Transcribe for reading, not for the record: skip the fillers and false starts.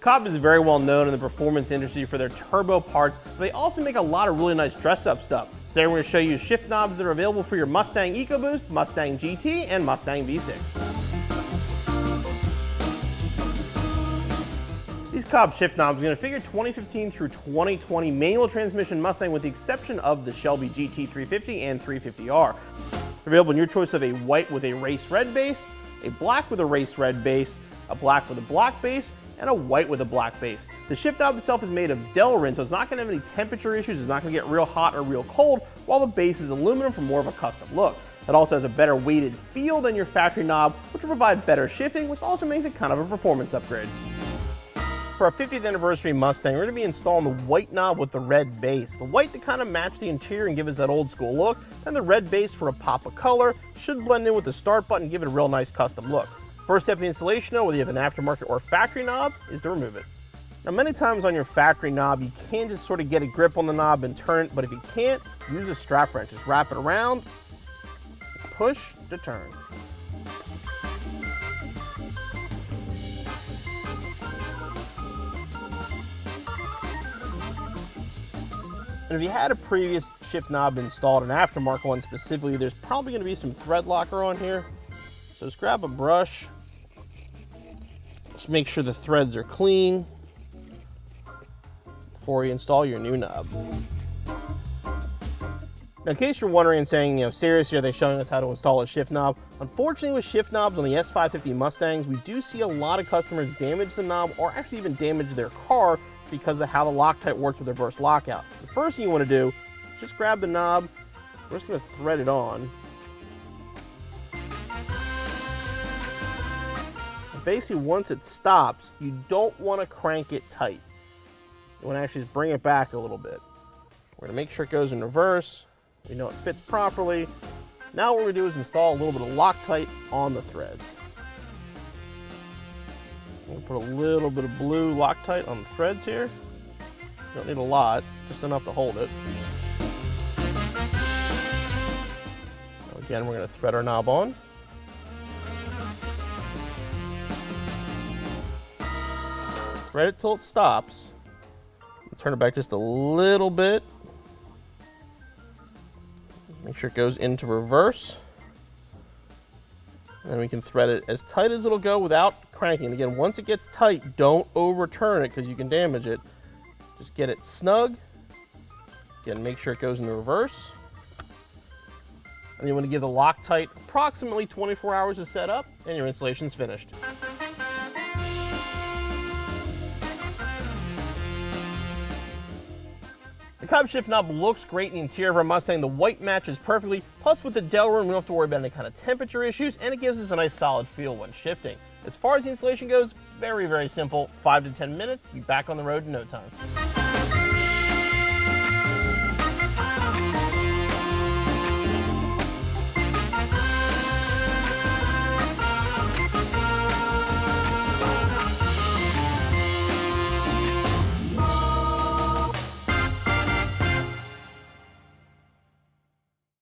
COBB is very well known in the performance industry for their turbo parts, but they also make a lot of really nice dress-up stuff. Today we're going to show you shift knobs that are available for your Mustang EcoBoost, Mustang GT, and Mustang V6. These COBB shift knobs are going to figure 2015 through 2020 manual transmission Mustang with the exception of the Shelby GT 350 and 350R. They're available in your choice of a white with a race red base, a black with a race red base, a black with a black base, and a white with a black base. The shift knob itself is made of Delrin, so it's not going to have any temperature issues, it's not going to get real hot or real cold, while the base is aluminum for more of a custom look. It also has a better weighted feel than your factory knob, which will provide better shifting, which also makes it kind of a performance upgrade. For our 50th anniversary Mustang, we're going to be installing the white knob with the red base. The white to kind of match the interior and give us that old school look, and the red base for a pop of color should blend in with the start button and give it a real nice custom look. First step in the installation, though, whether you have an aftermarket or factory knob, is to remove it. Now, many times on your factory knob, you can just sort of get a grip on the knob and turn it, but if you can't, use a strap wrench. Just wrap it around, push to turn. And if you had a previous shift knob installed, an aftermarket one specifically, there's probably going to be some thread locker on here. So just grab a brush, just make sure the threads are clean before you install your new knob. Now, in case you're wondering and saying, seriously, are they showing us how to install a shift knob? Unfortunately, with shift knobs on the S550 Mustangs, we do see a lot of customers damage the knob or actually even damage their car because of how the Loctite works with reverse lockout. So the first thing you want to do is just grab the knob. We're just going to thread it on. And basically, once it stops, you don't want to crank it tight. You want to actually just bring it back a little bit. We're going to make sure it goes in reverse. We know it fits properly. Now what we're going to do is install a little bit of Loctite on the threads. We'll put a little bit of blue Loctite on the threads here. You don't need a lot, just enough to hold it. Now again, we're going to thread our knob on. Thread it till it stops. Turn it back just a little bit. Make sure it goes into reverse. And then we can thread it as tight as it'll go without cranking. Again, once it gets tight, don't overturn it because you can damage it. Just get it snug. Again, make sure it goes into reverse. And you want to give the Loctite approximately 24 hours to set up, and your installation's finished. The COBB shift knob looks great in the interior of our Mustang. The white matches perfectly. Plus, with the Delrin, we don't have to worry about any kind of temperature issues, and it gives us a nice solid feel when shifting. As far as the installation goes, very, very simple. 5 to 10 minutes, be back on the road in no time.